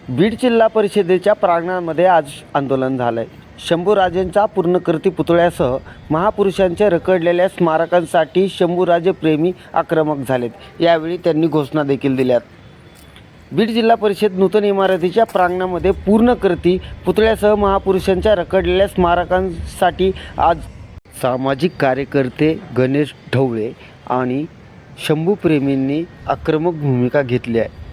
बीड जिल्हा परिषदेच्या प्रांगणामध्ये आज आंदोलन झालंय। शंभूराजेंचा पूर्णकृती पुतळ्यासह महापुरुषांच्या रखडलेल्या स्मारकांसाठी शंभूराजे प्रेमी आक्रमक झालेत। यावेळी त्यांनी घोषणा देखील दिल्यात। बीड जिल्हा परिषद नूतन इमारतीच्या प्रांगणामध्ये पूर्णकृती पुतळ्यासह महापुरुषांच्या रखडलेल्या स्मारकांसाठी आज सामाजिक कार्यकर्ते गणेश ढवळे आणि शंभूप्रेमींनी आक्रमक भूमिका घेतली आहे।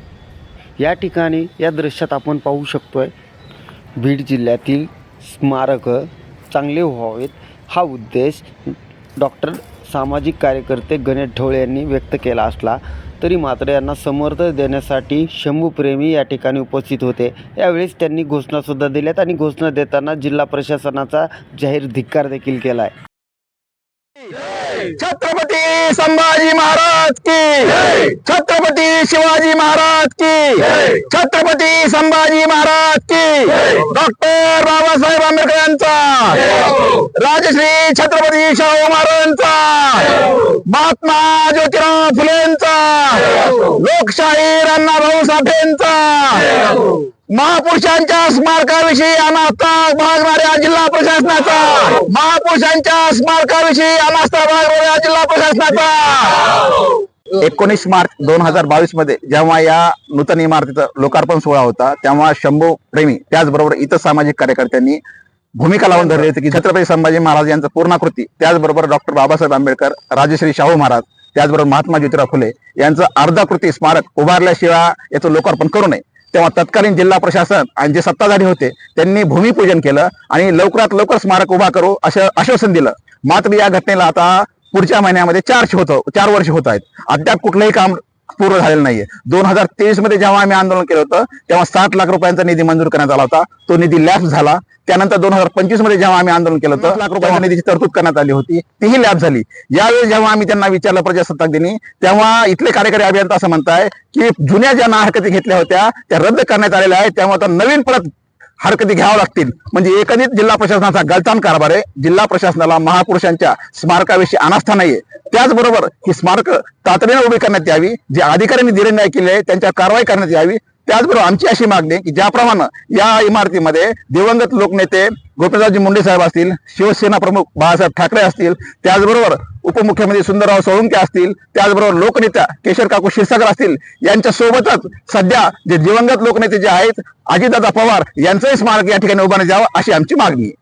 या ठिकाणी या दृश्यात आपण पाहू शकतोय बीड जिल्ह्यातील स्मारक चांगले व्हावेत हा उद्देश डॉक्टर सामाजिक कार्यकर्ते गणेश ढवळे यांनी व्यक्त केला असला तरी मात्र यांना समर्थन देण्यासाठी शंभूप्रेमी या ठिकाणी उपस्थित होते। यावेळेस त्यांनी घोषणासुद्धा दिल्यात आणि घोषणा देताना जिल्हा प्रशासनाचा जाहीर धिक्कार देखील केला आहे। छत्रपती संभाजी महाराज की, छत्रपती शिवाजी महाराज की, छत्रपती संभाजी महाराज की, डॉक्टर बाबासाहेब आंबेडकर यांचा, राजश्री छत्रपती शाहू महाराजांचा, महात्मा ज्योतिराव फुलेंचा, लोकशाहीर अण्णाभाऊ साठेंचा, महापुरुषांच्या स्मारकाविषयी अनास्था बाळगणाऱ्या जिल्हा प्रशासनाचा, महापुरुषांच्या स्मारकाविषयी अनास्था बाळगणाऱ्या जिल्हा प्रशासनाचा 19 मार्च 2022 मध्ये जेव्हा या नूतन इमारतीचा लोकार्पण सोहळा होता तेव्हा शंभू प्रेमी त्याचबरोबर इतर सामाजिक कार्यकर्त्यांनी भूमिका लावून धरली होती की छत्रपती संभाजी महाराज यांचं पूर्णाकृती, त्याचबरोबर डॉक्टर बाबासाहेब आंबेडकर, राजश्री शाहू महाराज, त्याचबरोबर महात्मा ज्योतिराव फुले यांचं अर्धाकृती स्मारक उभारल्याशिवाय याचं लोकार्पण करू नये। तेव्हा तत्कालीन जिल्हा प्रशासन आणि जे सत्ताधारी होते त्यांनी भूमिपूजन केलं आणि लवकरात लवकर स्मारक उभा करू असं आश्वासन दिलं। मात्र या घटनेला आता पुढच्या महिन्यामध्ये 4 वर्ष होत आहेत, अद्याप कुठलंही काम पूर्ण झालेलं नाहीये। 2023 मध्ये जेव्हा आम्ही आंदोलन केलं होतं तेव्हा 60 लाख रुपयांचा निधी मंजूर करण्यात आला होता, तो निधी लॅप्स झाला। त्यानंतर 2025 मध्ये जेव्हा आम्ही आंदोलन केलं होतं 1 लाख रुपयांच्या निधीची तरतूद करण्यात आली होती, तीही लॅप्स झाली। यावेळी जेव्हा आम्ही त्यांना विचारलं प्रजासत्ताक दिनी तेव्हा इथले कार्यकारी अभियंता असं म्हणताय की जुन्या ज्या हरकती घेतल्या होत्या त्या रद्द करण्यात आलेल्या आहेत, त्यामुळे आता नवीन परत हरकती घ्याव्या लागतील। म्हणजे एकंदरीत जिल्हा प्रशासनाचा गलतान कारभार आहे। जिल्हा प्रशासनाला महापुरुषांच्या स्मारकाविषयी अनास्था नाहीये, त्याचबरोबर ही स्मारक तातडीने उभी करण्यात यावी, जे अधिकाऱ्यांनी निर्णय केले त्यांच्यावर कारवाई करण्यात यावी। त्याचबरोबर आमची अशी मागणी की ज्याप्रमाणे या इमारतीमध्ये दिवंगत लोकनेते गोपीनाथजी मुंडे साहेब असतील, शिवसेना प्रमुख बाळासाहेब ठाकरे असतील, त्याचबरोबर उपमुख्यमंत्री सुंदरराव सोळंके असतील, त्याचबरोबर लोकनेत्या केशर काकू क्षीरसागर असतील, यांच्या सोबतच सध्या जे दिवंगत लोकनेते जे आहेत अजितदादा पवार यांचंही स्मारक या ठिकाणी उभारण्यात यावं अशी आमची मागणी आहे।